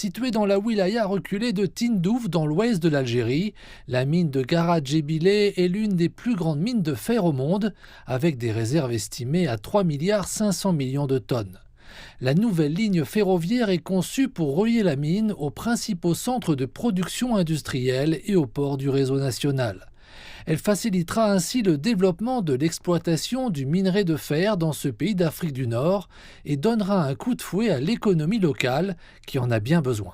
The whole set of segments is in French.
Située dans la wilaya reculée de Tindouf dans l'ouest de l'Algérie, la mine de Garat Djebilé est l'une des plus grandes mines de fer au monde, avec des réserves estimées à 3,5 milliards de tonnes. La nouvelle ligne ferroviaire est conçue pour relier la mine aux principaux centres de production industrielle et aux ports du réseau national. Elle facilitera ainsi le développement de l'exploitation du minerai de fer dans ce pays d'Afrique du Nord et donnera un coup de fouet à l'économie locale qui en a bien besoin.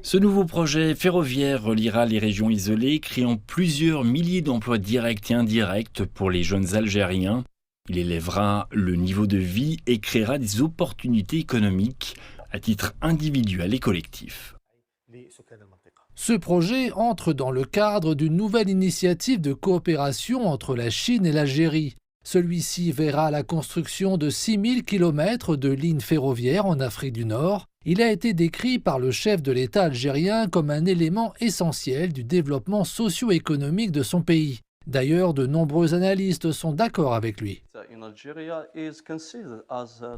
Ce nouveau projet ferroviaire reliera les régions isolées, créant plusieurs milliers d'emplois directs et indirects pour les jeunes Algériens. Il élèvera le niveau de vie et créera des opportunités économiques à titre individuel et collectif. Ce projet entre dans le cadre d'une nouvelle initiative de coopération entre la Chine et l'Algérie. Celui-ci verra la construction de 6000 km de lignes ferroviaires en Afrique du Nord. Il a été décrit par le chef de l'État algérien comme un élément essentiel du développement socio-économique de son pays. D'ailleurs, de nombreux analystes sont d'accord avec lui.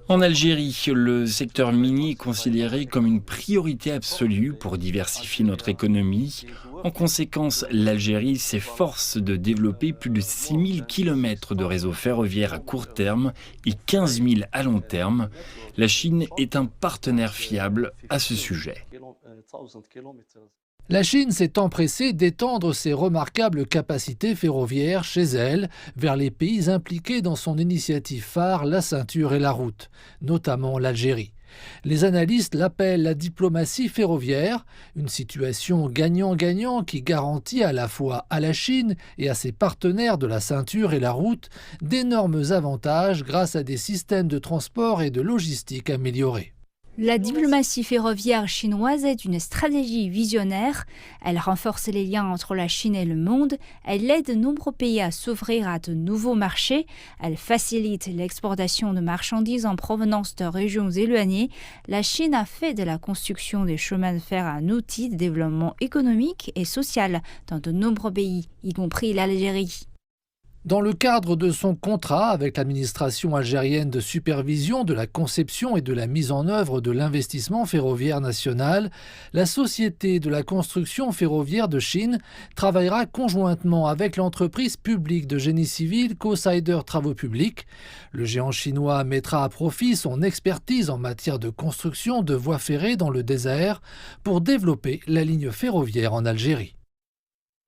En Algérie, le secteur minier est considéré comme une priorité absolue pour diversifier notre économie. En conséquence, l'Algérie s'efforce de développer plus de 6000 km de réseau ferroviaire à court terme et 15 000 à long terme. La Chine est un partenaire fiable à ce sujet. La Chine s'est empressée d'étendre ses remarquables capacités ferroviaires chez elle vers les pays impliqués dans son initiative phare La Ceinture et la Route, notamment l'Algérie. Les analystes l'appellent la diplomatie ferroviaire, une situation gagnant-gagnant qui garantit à la fois à la Chine et à ses partenaires de la Ceinture et la Route d'énormes avantages grâce à des systèmes de transport et de logistique améliorés. La diplomatie ferroviaire chinoise est une stratégie visionnaire. Elle renforce les liens entre la Chine et le monde. Elle aide de nombreux pays à s'ouvrir à de nouveaux marchés. Elle facilite l'exportation de marchandises en provenance de régions éloignées. La Chine a fait de la construction des chemins de fer un outil de développement économique et social dans de nombreux pays, y compris l'Algérie. Dans le cadre de son contrat avec l'administration algérienne de supervision de la conception et de la mise en œuvre de l'investissement ferroviaire national, la Société de la construction ferroviaire de Chine travaillera conjointement avec l'entreprise publique de génie civil Cosider Travaux Publics. Le géant chinois mettra à profit son expertise en matière de construction de voies ferrées dans le désert pour développer la ligne ferroviaire en Algérie.